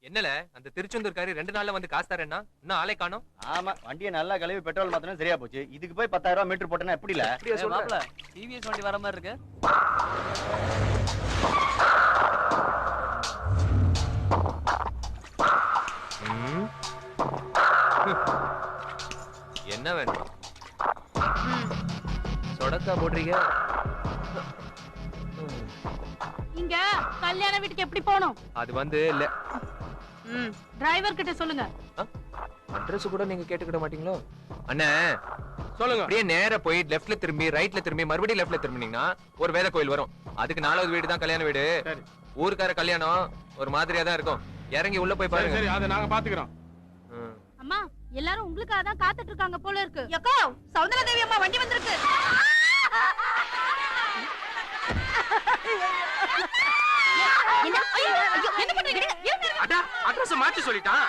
என்னல அந்த திருச்செந்தூர்காரி 2 நாள்ல வந்து காசு தரேன்னா இன்னும் ஆளே காணோம். ஆமா வண்டியை நல்லா கழுவி பெட்ரோல் மாத்தணும் சரியா போச்சு. இதுக்கு போய் 10,000 ரூபாய் மீட்டர் போட்டேன்னா எப்படி இல்ல? மாப்ள டிவிஎஸ் வண்டி வர மாதிரி இருக்கு. என்ன வேணும்? சொடக்கா போடுறீங்க? இங்க கல்யாண வீட்டுக்கு எப்படி போகணும்? அது வந்து டிரைவர் கிட்ட சொல்லுங்க. அட்ரஸ் கூட நீங்க கேட்டுக்கிட மாட்டீங்களோ? அண்ணே சொல்லுங்க. அப்படியே நேரா போய் லெஃப்ட்ல திரும்பி ரைட்ல திரும்பி மறுபடியும் லெஃப்ட்ல திரும்பினீங்கன்னா ஒரு வேத கோயில் வரும். அதுக்கு 4வது வீடு தான் கல்யாண வீடு. ஊருக்கார கல்யாணம் ஒரு மாதிரியா தான் இருக்கும். இறங்கி உள்ள போய் பாருங்க. சரி அத நாங்க பாத்துக்கிறோம். அம்மா எல்லாரும் உங்களுக்காக தான் காத்துட்டு இருக்காங்க போல இருக்கு. யக்கோ சௌந்தரா தேவி அம்மா வண்டி வந்திருக்கு. என்ன பண்றீங்க? அடா அட்ரஸ் மாத்தி சொல்லிட்டான்.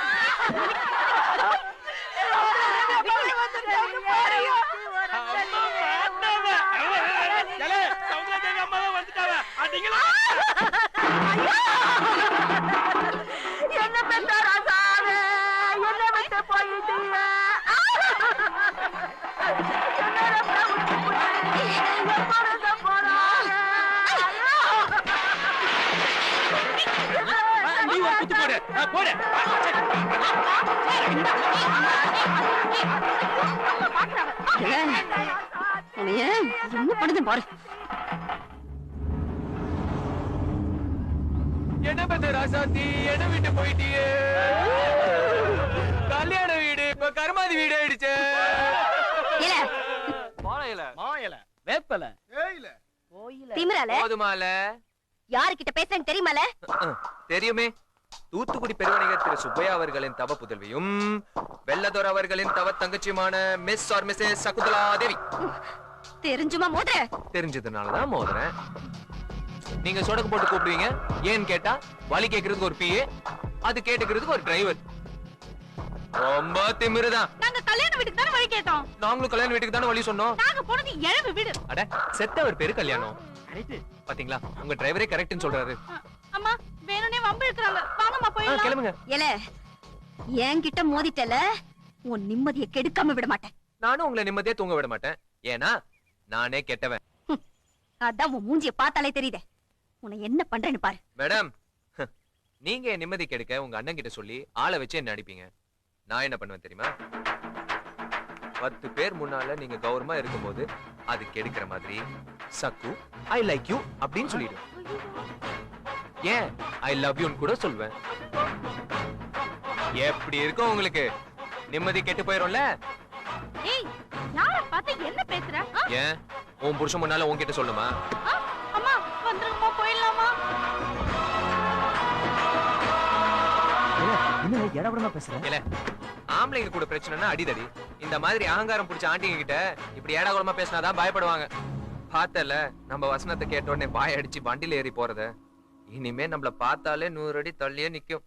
என்ன பெற்றாரா சாவே? என்ன விட்டு போயிட்டீங்க? என்ன பண்ணுது பாரு. என்ன பத்த ராசாத்தி என்ன விட்டு போயிட்டீங்க? கல்யாண வீடு இப்ப கருமாதி வீடு ஆயிடுச்சு. வேப்பல போதுமால யாருக்கிட்ட பேசுறேன்னு தெரியுமால? தெரியுமே. தூத்துக்குடி பெருவணிகர் திரு சுப்பையா அவர்களின் தவ புதல்வியும் வெள்ளதோர் அவர்களின் தவ தங்கச்சியுமான மிஸ் ஆர் மிஸ்ஸஸ் சகுந்தலா தேவி. தெரிஞ்சுமா மோதுற? தெரிஞ்சதுனாலதான் மோதுறேன். நீங்க சொடக்கு போட்டு கூப்பிடுவீங்க. ஏன்னு கேட்டா வழி கேட்கறதுக்கு ஒரு பிஏ, அது கேட்டுக்கிறதுக்கு ஒரு டிரைவர். ரொம்ப திமிருதான். நாங்க கல்யாண வீட்டுக்கு தானே வழி கேட்டோம். நாங்களும் கல்யாண வீட்டுக்கு தானே வழி சொன்னோம். நாங்க போனது இழவு வீடு. அட செத்தவர் பேரு கல்யாணம். பாத்தீங்களா உங்க டிரைவரே கரெக்ட்னு சொல்றாரு. அம்மா வேணும்னே வம்பு இழுக்கறாங்க. வாங்கம்மா போயிடலாம். கிளம்புங்க. ஏல என்கிட்ட மோதிட்டல உன் நிம்மதியை கெடுக்காம விட மாட்டேன். நானும் உங்களை நிம்மதியா தூங்க விட மாட்டேன். ஏன்னா நானே கெட்டவன். அதான் உன் மூஞ்சிய பார்த்தாலே தெரியுதே. உன்னை என்ன பண்றேன்னு பாரு. மேடம் நீங்க என் நிம்மதி கெடுக்க உங்க அண்ணன் கிட்ட சொல்லி ஆளை வச்சு என்ன அடிப்பீங்க. நான் என்ன பண்ணுவேன் தெரியுமா? 10 பேர் முன்னால நீங்க கௌரவமா இருக்கும்போது அது கெடுக்கிற மாதிரி சக்கு ஐ லைக் யூ அப்படின்னு சொல்லிடுவேன். ஏன் ஐ லவ் யூன்னு கூட சொல்வேன். எப்படி இருக்கும் உங்களுக்கு? நிம்மதி கெட்டு போயிரும்ல. ஏய் யார பார்த்து என்ன பேசுற? ஏன் உன் புருஷன் முன்னால உன்கிட்ட சொல்லுமா? அம்மா வந்துருங்கம்மா போயிடலாமா? என்ன எடவடமா பேசுற? இல்ல ஆம்பளைங்க கூட பிரச்சனைனா அடிதடி. இந்த மாதிரி அகங்காரம் பிடிச்ச ஆண்டிங்க கிட்ட இப்படி ஏடாகுளமா பேசினாதான் பயப்படுவாங்க. பார்த்தல நம்ம வசனத்தை கேட்ட உடனே பாய அடிச்சு வண்டியில ஏறி போறத. இனிமே நம்மள பார்த்தாலே 100 அடி தள்ளியே நிக்கும்.